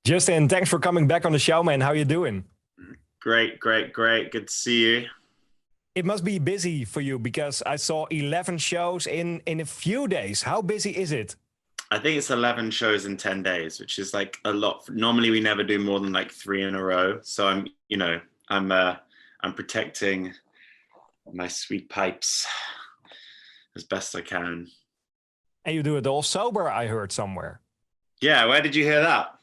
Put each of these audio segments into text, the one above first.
Justin, thanks for coming back on the show, man. How you doing? Great, great, great. Good to see you. It must be busy for you because I saw 11 shows in a few days. How busy is it? I think it's 11 shows in 10 days, which is like a lot. Normally we never do more than like three in a row. So I'm protecting my sweet pipes as best I can. And you do it all sober, I heard somewhere. Yeah, where did you hear that?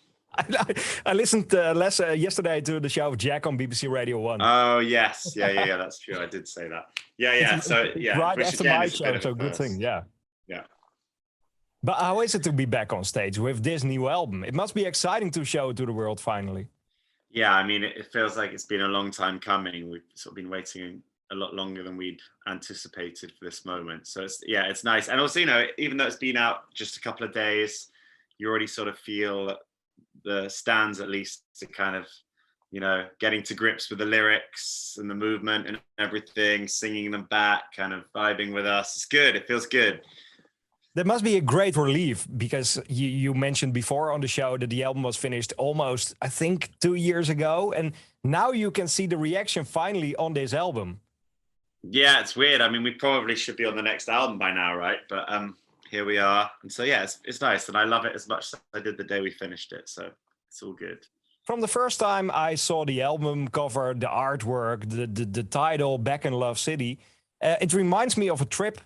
I listened yesterday to the show of Jack on BBC Radio 1. Oh, yes. Yeah, that's true. I did say that. Yeah. So, yeah. Right after my show, so good thing. Yeah. Yeah. But how is it to be back on stage with this new album? It must be exciting to show it to the world finally. Yeah, I mean, it feels like it's been a long time coming. We've sort of been waiting a lot longer than we'd anticipated for this moment. So it's nice. And also, even though it's been out just a couple of days, you already sort of feel the stands at least are kind of, getting to grips with the lyrics and the movement and everything, singing them back, kind of vibing with us. It's good. It feels good. That must be a great relief because you mentioned before on the show that the album was finished almost, I think, 2 years ago. And now you can see the reaction finally on this album. Yeah, it's weird. I mean, we probably should be on the next album by now, right? But here we are. And so, yeah, it's nice. And I love it as much as I did the day we finished it. So it's all good. From the first time I saw the album cover, the artwork, the title, Back in Love City, it reminds me of a trip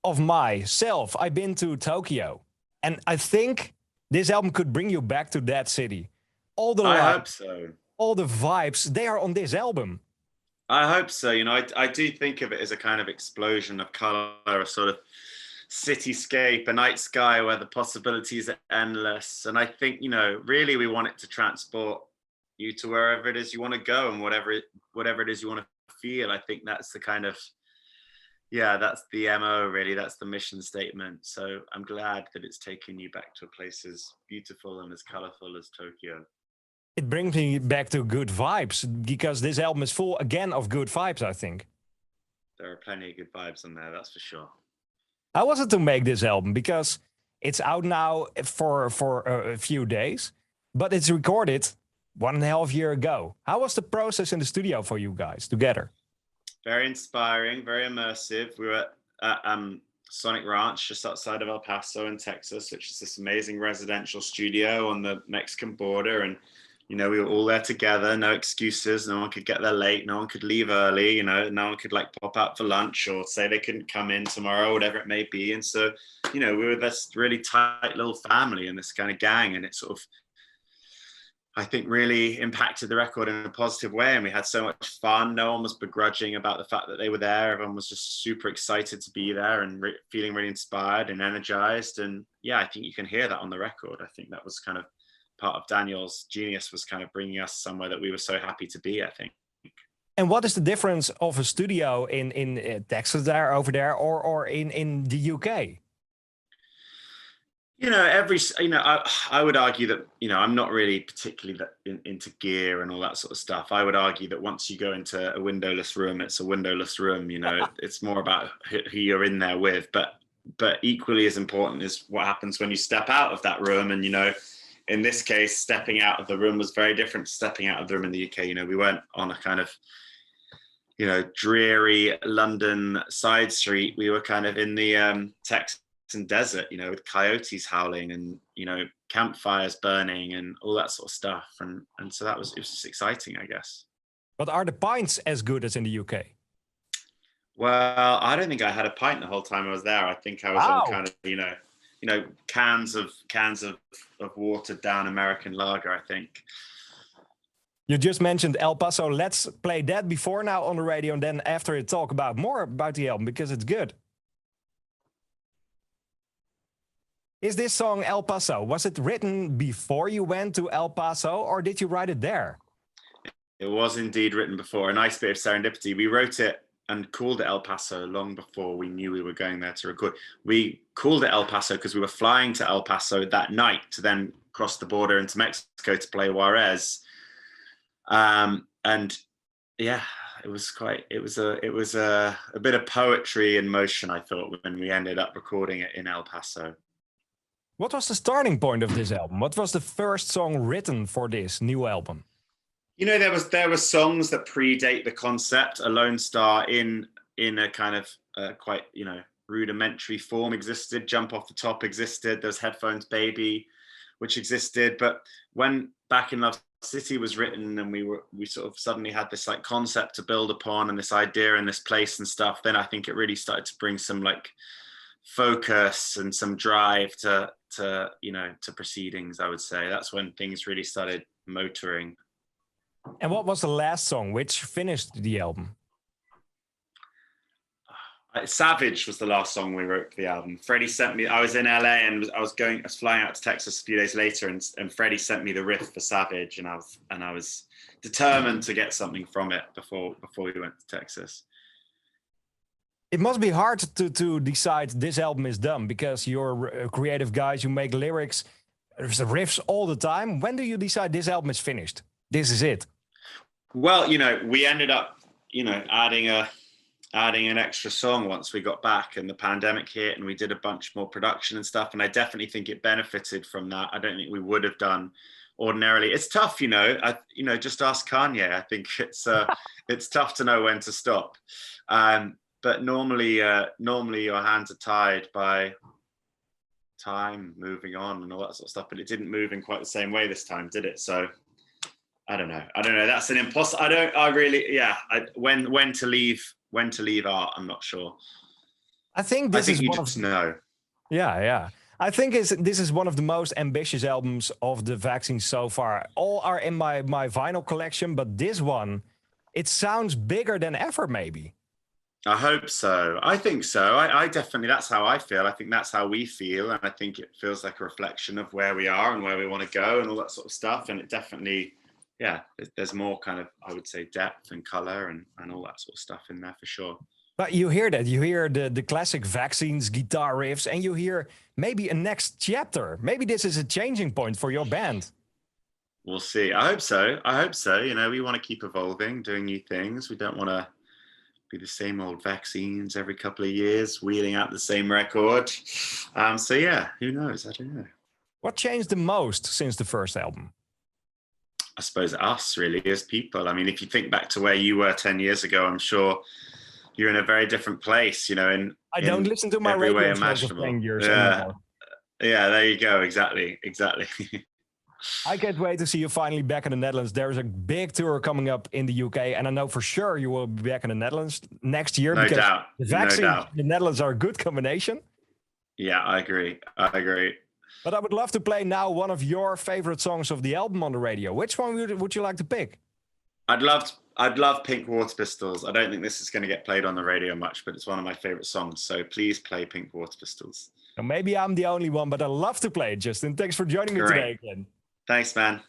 of myself. I've been to Tokyo. And I think this album could bring you back to that city. I hope so. All the vibes, they are on this album. I hope so. I do think of it as a kind of explosion of color, a sort of cityscape, a night sky where the possibilities are endless. And I think, really we want it to transport you to wherever it is you want to go and whatever it is you want to feel. I think that's the kind of, that's the MO really. That's the mission statement. So I'm glad that it's taken you back to a place as beautiful and as colorful as Tokyo. It brings me back to good vibes because this album is full again of good vibes, I think. There are plenty of good vibes on there, that's for sure. How was it to make this album? Because it's out now for a few days, but it's recorded 1.5 years ago. How was the process in the studio for you guys together? Very inspiring, very immersive. We were at Sonic Ranch just outside of El Paso in Texas, which is this amazing residential studio on the Mexican border. And we were all there together, no excuses. No one could get there late. No one could leave early. No one could pop out for lunch or say they couldn't come in tomorrow, whatever it may be. And so, we were this really tight little family and this kind of gang. And it sort of, I think, really impacted the record in a positive way. And we had so much fun. No one was begrudging about the fact that they were there. Everyone was just super excited to be there and feeling really inspired and energized. And yeah, I think you can hear that on the record. I think that was kind of part of Daniel's genius, was kind of bringing us somewhere that we were so happy to be, I think. And what is the difference of a studio in Texas over there or in the UK? I would argue that, I'm not really particularly into gear and all that sort of stuff. I would argue that once you go into a windowless room, it's a windowless room, it's more about who you're in there with. But equally as important is what happens when you step out of that room. And, in this case, stepping out of the room was very different to stepping out of the room in the UK. We weren't on a kind of, dreary London side street. We were kind of in the Texan desert, with coyotes howling and, campfires burning and all that sort of stuff. And so it was just exciting, I guess. But are the pints as good as in the UK? Well, I don't think I had a pint the whole time I was there. I think I was on kind of, cans of watered down American lager, I think. You just mentioned El Paso. Let's play that before now on the radio, and then after it talk more about the album because it's good. Is this song El Paso, was it written before you went to El Paso or did you write it there? It was indeed written before. A nice bit of serendipity. We wrote it and called it El Paso long before we knew we were going there to record. We called it El Paso because we were flying to El Paso that night to then cross the border into Mexico to play Juarez. And yeah, it was a bit of poetry in motion, I thought, when we ended up recording it in El Paso. What was the starting point of this album? What was the first song written for this new album? You know, there were songs that predate the concept. A Lone Star in a kind of quite, you know, rudimentary form existed. Jump Off the Top existed. There's Headphones Baby, which existed. But when Back in Love City was written and we sort of suddenly had this like concept to build upon and this idea and this place and stuff, then I think it really started to bring some like focus and some drive to you know, to proceedings. I would say that's when things really started motoring. And what was the last song which finished the album? Savage was the last song we wrote for the album. Freddie sent me, I was in LA and I was flying out to Texas a few days later, and Freddie sent me the riff for Savage, and I was determined to get something from it before we went to Texas. It must be hard to decide this album is done, because you're creative guys, you make lyrics, there's the riffs all the time. When do you decide this album is finished? This is it. Well, you know, we ended up, you know, adding an extra song once we got back and the pandemic hit, and we did a bunch more production and stuff. And I definitely think it benefited from that. I don't think we would have done ordinarily. It's tough, you know. Just ask Kanye. I think it's tough to know when to stop. But normally your hands are tied by time, moving on, and all that sort of stuff. But it didn't move in quite the same way this time, did it? So I don't know. That's an impossible. When to leave art, I'm not sure. I think you just know. Yeah. I think this is one of the most ambitious albums of the vaccine so far. All are in my vinyl collection, but this one, it sounds bigger than ever, maybe. I hope so. I think so. I definitely, that's how I feel. I think that's how we feel. And I think it feels like a reflection of where we are and where we want to go and all that sort of stuff. And it definitely, yeah, there's more kind of, I would say, depth and color and all that sort of stuff in there for sure. But you hear that. You hear the classic Vaccines guitar riffs, and you hear maybe a next chapter. Maybe this is a changing point for your band. We'll see. I hope so. You know, we want to keep evolving, doing new things. We don't want to be the same old Vaccines every couple of years, wheeling out the same record. So yeah, who knows? I don't know. What changed the most since the first album? I suppose us, really, as people. I mean, if you think back to where you were 10 years ago, I'm sure you're in a very different place, you know. I don't listen to my radio shows for 10 years anymore. Yeah, there you go. Exactly. I can't wait to see you finally back in the Netherlands. There's a big tour coming up in the UK, and I know for sure you will be back in the Netherlands next year. No doubt. The vaccine and the Netherlands are a good combination. Yeah, I agree. But I would love to play now one of your favorite songs of the album on the radio. Which one would you like to pick? I'd love Pink Water Pistols. I don't think this is going to get played on the radio much, but it's one of my favorite songs. So please play Pink Water Pistols. Now, maybe I'm the only one, but I love to play it, Justin. Thanks for joining me today again. Thanks, man.